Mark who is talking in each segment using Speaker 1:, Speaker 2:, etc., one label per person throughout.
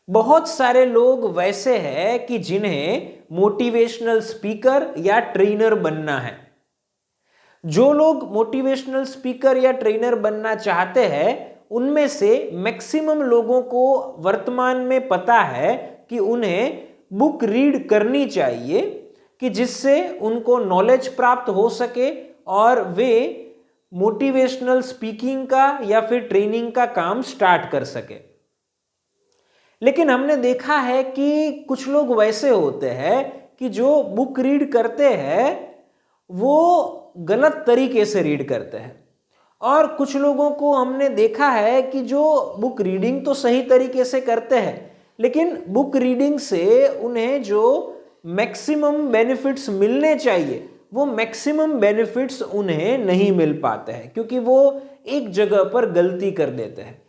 Speaker 1: बहुत सारे लोग वैसे हैं कि जिन्हें मोटिवेशनल स्पीकर या ट्रेनर बनना है। जो लोग मोटिवेशनल स्पीकर या ट्रेनर बनना चाहते हैं उनमें से मैक्सिमम लोगों को वर्तमान में पता है कि उन्हें बुक रीड करनी चाहिए कि जिससे उनको नॉलेज प्राप्त हो सके और वे मोटिवेशनल स्पीकिंग का या फिर ट्रेनिंग का काम स्टार्ट कर सके। लेकिन हमने देखा है कि कुछ लोग वैसे होते हैं कि जो बुक रीड करते हैं वो गलत तरीके से रीड करते हैं, और कुछ लोगों को हमने देखा है कि जो बुक रीडिंग तो सही तरीके से करते हैं लेकिन बुक रीडिंग से उन्हें जो मैक्सिमम बेनिफिट्स मिलने चाहिए वो मैक्सिमम बेनिफिट्स उन्हें नहीं मिल पाते हैं क्योंकि वो एक जगह पर गलती कर देते हैं।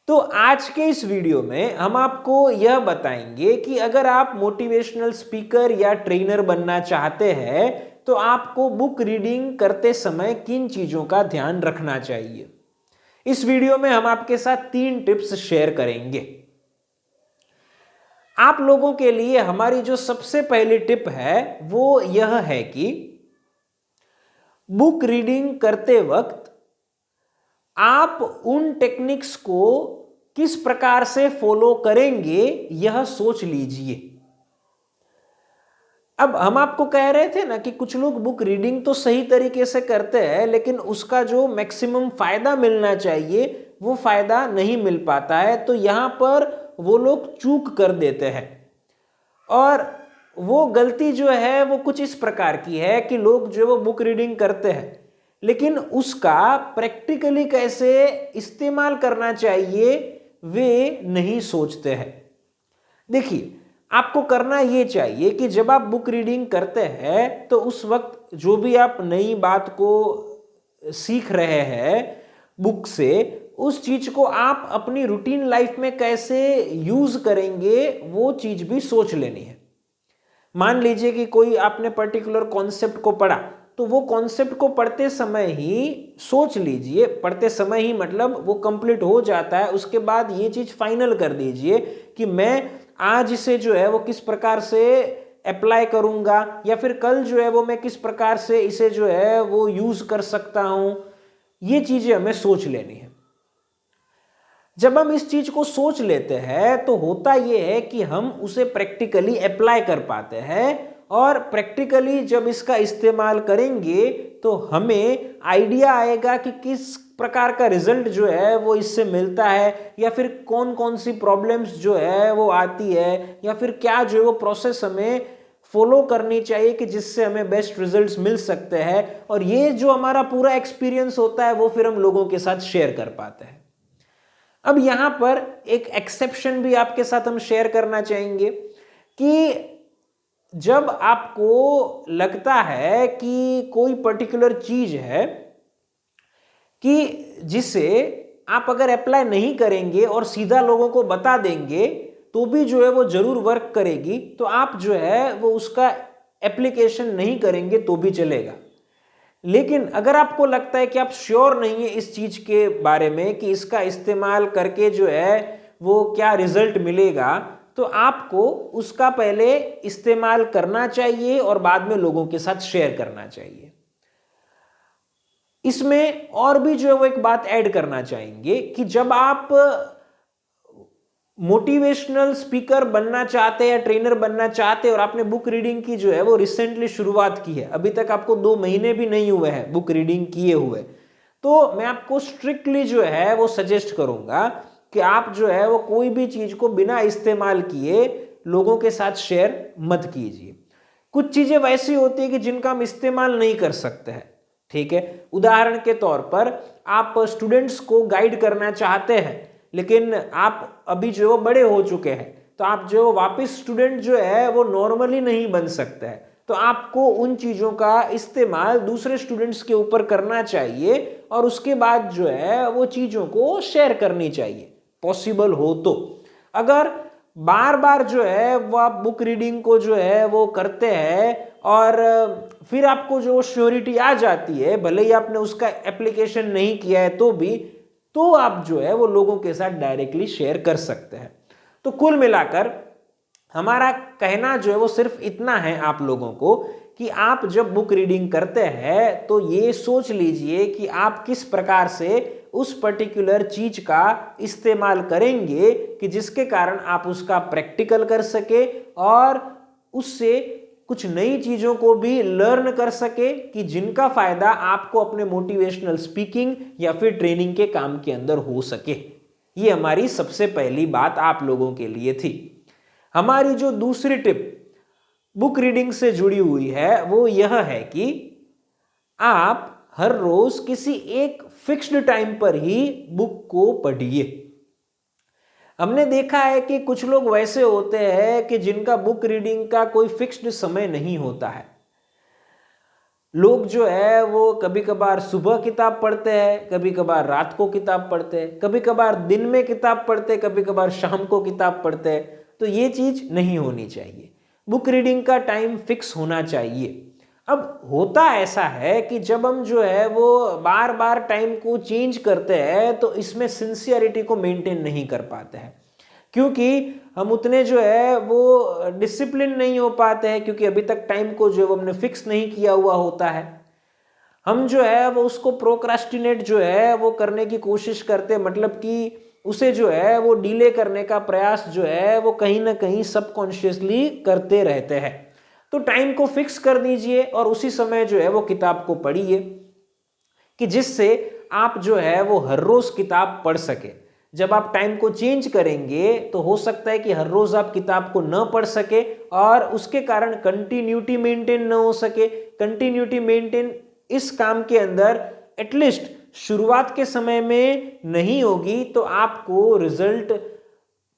Speaker 1: तो आज के इस वीडियो में हम आपको यह बताएंगे कि अगर आप मोटिवेशनल स्पीकर या ट्रेनर बनना चाहते हैं तो आपको बुक रीडिंग करते समय किन चीजों का ध्यान रखना चाहिए। इस वीडियो में हम आपके साथ 3 टिप्स शेयर करेंगे। आप लोगों के लिए हमारी जो सबसे पहली टिप है वो यह है कि बुक रीडिंग करते वक्त आप उन टेक्निक्स को किस प्रकार से फॉलो करेंगे यह सोच लीजिए। अब हम आपको कह रहे थे ना कि कुछ लोग बुक रीडिंग तो सही तरीके से करते हैं लेकिन उसका जो मैक्सिमम फायदा मिलना चाहिए वो फायदा नहीं मिल पाता है, तो यहां पर वो लोग चूक कर देते हैं। और वो गलती जो है वो कुछ इस प्रकार की है कि लोग जो वो बुक रीडिंग करते हैं लेकिन उसका प्रैक्टिकली कैसे इस्तेमाल करना चाहिए वे नहीं सोचते हैं। देखिए, आपको करना ये चाहिए कि जब आप बुक रीडिंग करते हैं तो उस वक्त जो भी आप नई बात को सीख रहे हैं बुक से, उस चीज को आप अपनी रूटीन लाइफ में कैसे यूज करेंगे वो चीज भी सोच लेनी है। मान लीजिए कि कोई आपने पर्टिकुलर कॉन्सेप्ट को पढ़ा तो वो कॉन्सेप्ट को पढ़ते समय ही सोच लीजिए, पढ़ते समय ही मतलब वो कंप्लीट हो जाता है, उसके बाद ये चीज फाइनल कर दीजिए कि मैं आज इसे जो है वो किस प्रकार से अप्लाई करूंगा या फिर कल जो है वो मैं किस प्रकार से इसे जो है वो यूज कर सकता हूं। ये चीजें हमें सोच लेनी है। जब हम इस चीज को सोच लेते हैं तो होता यह है कि हम उसे प्रैक्टिकली अप्लाई कर पाते हैं, और प्रैक्टिकली जब इसका इस्तेमाल करेंगे तो हमें आइडिया आएगा कि किस प्रकार का रिजल्ट जो है वो इससे मिलता है, या फिर कौन कौन सी प्रॉब्लम्स जो है वो आती है, या फिर क्या जो है वो प्रोसेस हमें फॉलो करनी चाहिए कि जिससे हमें बेस्ट रिजल्ट्स मिल सकते हैं। और ये जो हमारा पूरा एक्सपीरियंस होता है वो फिर हम लोगों के साथ शेयर कर पाते हैं। अब यहां पर एक एक्सेप्शन भी आपके साथ हम शेयर करना चाहेंगे कि जब आपको लगता है कि कोई पर्टिकुलर चीज है कि जिसे आप अगर अप्लाई नहीं करेंगे और सीधा लोगों को बता देंगे तो भी जो है वो जरूर वर्क करेगी, तो आप जो है वो उसका एप्लीकेशन नहीं करेंगे तो भी चलेगा। लेकिन अगर आपको लगता है कि आप श्योर नहीं है इस चीज के बारे में कि इसका इस्तेमाल करके जो है वो क्या रिजल्ट मिलेगा, तो आपको उसका पहले इस्तेमाल करना चाहिए और बाद में लोगों के साथ शेयर करना चाहिए। इसमें और भी जो है वो एक बात ऐड करना चाहेंगे कि जब आप मोटिवेशनल स्पीकर बनना चाहते हैं या ट्रेनर बनना चाहते हैं और आपने बुक रीडिंग की जो है वो रिसेंटली शुरुआत की है, अभी तक आपको 2 महीने भी नहीं हुए हैं बुक रीडिंग किए हुए, तो मैं आपको स्ट्रिक्टली जो है वो सजेस्ट करूंगा कि आप जो है वो कोई भी चीज को बिना इस्तेमाल किए लोगों के साथ शेयर मत कीजिए। कुछ चीजें वैसी होती है कि जिनका हम इस्तेमाल नहीं कर सकते हैं, ठीक है। उदाहरण के तौर पर आप स्टूडेंट्स को गाइड करना चाहते हैं लेकिन आप अभी जो वो बड़े हो चुके हैं, तो आप जो वापस स्टूडेंट जो है वो नॉर्मली नहीं बन सकते हैं, तो आपको उन चीजों का इस्तेमाल दूसरे स्टूडेंट्स के ऊपर करना चाहिए और उसके बाद जो है वो चीजों को शेयर करनी चाहिए पॉसिबल हो तो। अगर बार बार जो है वो आप बुक रीडिंग को जो है वो करते हैं और फिर आपको जो श्योरिटी आ जाती है, भले ही आपने उसका एप्लीकेशन नहीं किया है तो भी, तो आप जो है वो लोगों के साथ डायरेक्टली शेयर कर सकते हैं। तो कुल मिलाकर हमारा कहना जो है वो सिर्फ इतना है आप लोगों को कि आप जब बुक रीडिंग करते हैं तो ये सोच लीजिए कि आप किस प्रकार से उस पर्टिकुलर चीज का इस्तेमाल करेंगे कि जिसके कारण आप उसका प्रैक्टिकल कर सके और उससे कुछ नई चीजों को भी लर्न कर सके कि जिनका फायदा आपको अपने मोटिवेशनल स्पीकिंग या फिर ट्रेनिंग के काम के अंदर हो सके। ये हमारी सबसे पहली बात आप लोगों के लिए थी। हमारी जो दूसरी टिप बुक रीडिंग से जुड़ी हुई है वो यह है कि आप हर रोज किसी एक फिक्स्ड टाइम पर ही बुक को पढ़िए। हमने देखा है कि कुछ लोग वैसे होते हैं कि जिनका बुक रीडिंग का कोई फिक्स्ड समय नहीं होता है। लोग जो है वो कभी कभार सुबह किताब पढ़ते हैं, कभी कभार रात को किताब पढ़ते हैं, कभी कभार दिन में किताब पढ़ते हैं, कभी कभार शाम को किताब पढ़ते हैं। तो ये चीज नहीं होनी चाहिए। बुक रीडिंग का टाइम फिक्स होना चाहिए। अब होता ऐसा है कि जब हम जो है वो बार बार टाइम को चेंज करते हैं तो इसमें सिंसियरिटी को मेंटेन नहीं कर पाते हैं, क्योंकि हम उतने जो है वो डिसिप्लिन नहीं हो पाते हैं, क्योंकि अभी तक टाइम को जो हमने फिक्स नहीं किया हुआ होता है। हम जो है वो उसको प्रोक्रास्टिनेट जो है वो करने की कोशिश करते हैं, मतलब कि उसे जो है वो डिले करने का प्रयास जो है वो कहीं ना कहीं सबकॉन्शियसली करते रहते हैं। तो टाइम को फिक्स कर दीजिए और उसी समय जो है वो किताब को पढ़िए कि जिससे आप जो है वो हर रोज किताब पढ़ सके। जब आप टाइम को चेंज करेंगे तो हो सकता है कि हर रोज आप किताब को न पढ़ सके और उसके कारण कंटिन्यूटी मेंटेन न हो सके। कंटिन्यूटी मेंटेन इस काम के अंदर एटलीस्ट शुरुआत के समय में नहीं होगी तो आपको रिजल्ट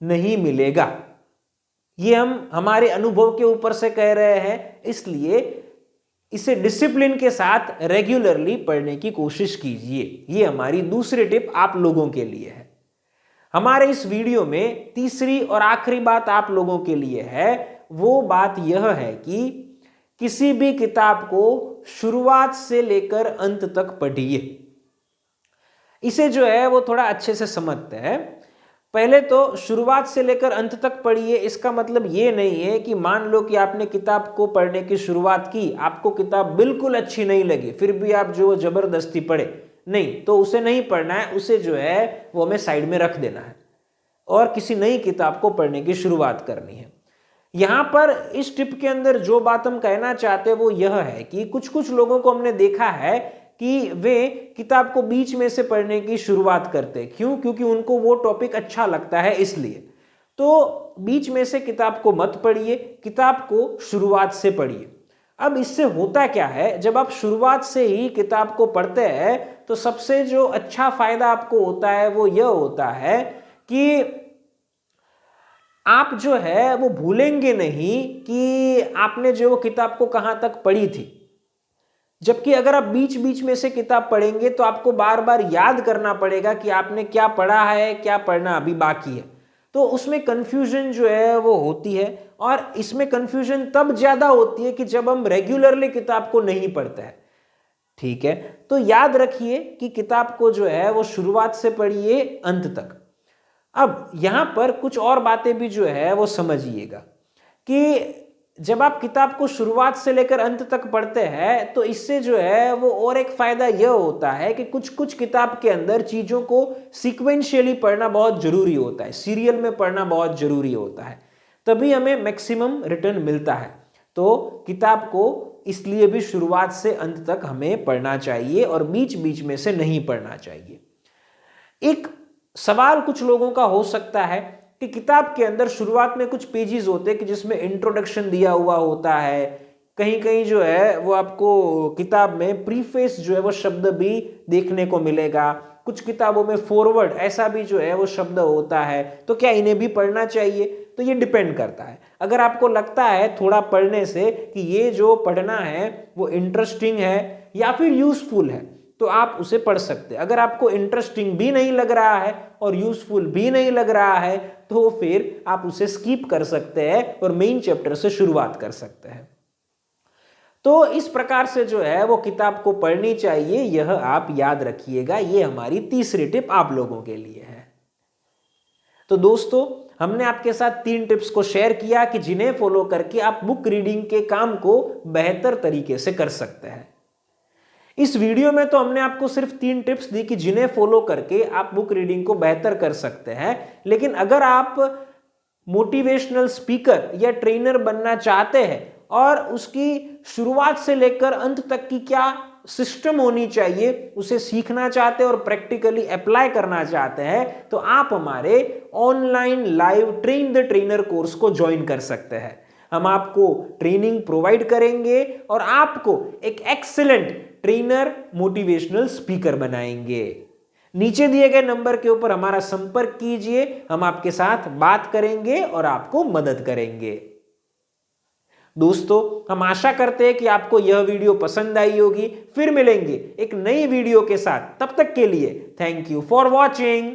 Speaker 1: नहीं मिलेगा। ये हम हमारे अनुभव के ऊपर से कह रहे हैं, इसलिए इसे डिसिप्लिन के साथ रेगुलरली पढ़ने की कोशिश कीजिए। ये हमारी दूसरी टिप आप लोगों के लिए है। हमारे इस वीडियो में तीसरी और आखिरी बात आप लोगों के लिए है, वो बात यह है कि किसी भी किताब को शुरुआत से लेकर अंत तक पढ़िए। इसे जो है वो थोड़ा अच्छे से समझते हैं। पहले तो शुरुआत से लेकर अंत तक पढ़िए। इसका मतलब ये नहीं है कि मान लो कि आपने किताब को पढ़ने की शुरुआत की, आपको किताब बिल्कुल अच्छी नहीं लगी, फिर भी आप जो जबरदस्ती पढ़े, नहीं, तो उसे नहीं पढ़ना है। उसे जो है वो हमें साइड में रख देना है और किसी नई किताब को पढ़ने की शुरुआत करनी है। यहां पर इस टिप के अंदर जो बात हम कहना चाहते हैं वो यह है कि कुछ कुछ लोगों को हमने देखा है कि वे किताब को बीच में से पढ़ने की शुरुआत करते हैं। क्यों? क्योंकि उनको वो टॉपिक अच्छा लगता है, इसलिए। तो बीच में से किताब को मत पढ़िए, किताब को शुरुआत से पढ़िए। अब इससे होता क्या है, जब आप शुरुआत से ही किताब को पढ़ते हैं तो सबसे जो अच्छा फायदा आपको होता है वो यह होता है कि आप जो है वो भूलेंगे नहीं कि आपने जो वो किताब को कहां तक पढ़ी थी। जबकि अगर आप बीच बीच में से किताब पढ़ेंगे तो आपको बार बार याद करना पड़ेगा कि आपने क्या पढ़ा है, क्या पढ़ना अभी बाकी है। तो उसमें कंफ्यूजन जो है वो होती है, और इसमें कंफ्यूजन तब ज्यादा होती है कि जब हम रेगुलरली किताब को नहीं पढ़ते हैं। ठीक है, तो याद रखिए कि किताब को जो है वो शुरुआत से पढ़िए अंत तक। अब यहां पर कुछ और बातें भी जो है वो समझिएगा कि जब आप किताब को शुरुआत से लेकर अंत तक पढ़ते हैं तो इससे जो है वो और एक फायदा यह होता है कि कुछ कुछ किताब के अंदर चीजों को सीक्वेंशियली पढ़ना बहुत जरूरी होता है, सीरियल में पढ़ना बहुत जरूरी होता है, तभी हमें मैक्सिमम रिटर्न मिलता है। तो किताब को इसलिए भी शुरुआत से अंत तक हमें पढ़ना चाहिए और बीच बीच में से नहीं पढ़ना चाहिए। एक सवाल कुछ लोगों का हो सकता है कि किताब के अंदर शुरुआत में कुछ पेजेस होते हैं कि जिसमें इंट्रोडक्शन दिया हुआ होता है, कहीं कहीं जो है वो आपको किताब में प्रीफेस जो है वो शब्द भी देखने को मिलेगा, कुछ किताबों में फॉरवर्ड ऐसा भी जो है वो शब्द होता है। तो क्या इन्हें भी पढ़ना चाहिए? तो ये डिपेंड करता है। अगर आपको लगता है थोड़ा पढ़ने से कि ये जो पढ़ना है वो इंटरेस्टिंग है या फिर यूजफुल है तो आप उसे पढ़ सकते हैं। अगर आपको इंटरेस्टिंग भी नहीं लग रहा है और यूजफुल भी नहीं लग रहा है तो फिर आप उसे स्किप कर सकते हैं और मेन चैप्टर से शुरुआत कर सकते हैं। तो इस प्रकार से जो है वो किताब को पढ़नी चाहिए, यह आप याद रखिएगा। ये हमारी तीसरी टिप आप लोगों के लिए है। तो दोस्तों, हमने आपके साथ 3 टिप्स को शेयर किया कि जिन्हें फॉलो करके आप बुक रीडिंग के काम को बेहतर तरीके से कर सकते हैं। इस वीडियो में तो हमने आपको सिर्फ 3 टिप्स दी कि जिन्हें फॉलो करके आप बुक रीडिंग को बेहतर कर सकते हैं, लेकिन अगर आप मोटिवेशनल स्पीकर या ट्रेनर बनना चाहते हैं और उसकी शुरुआत से लेकर अंत तक की क्या सिस्टम होनी चाहिए उसे सीखना चाहते हैं और प्रैक्टिकली अप्लाई करना चाहते हैं, तो आप हमारे online live train the trainer course को ज्वाइन कर सकते हैं। हम आपको ट्रेनिंग प्रोवाइड करेंगे और आपको एक एक्सीलेंट ट्रेनर मोटिवेशनल स्पीकर बनाएंगे। नीचे दिए गए नंबर के ऊपर हमारा संपर्क कीजिए, हम आपके साथ बात करेंगे और आपको मदद करेंगे। दोस्तों, हम आशा करते हैं कि आपको यह वीडियो पसंद आई होगी। फिर मिलेंगे एक नई वीडियो के साथ, तब तक के लिए थैंक यू फॉर वॉचिंग।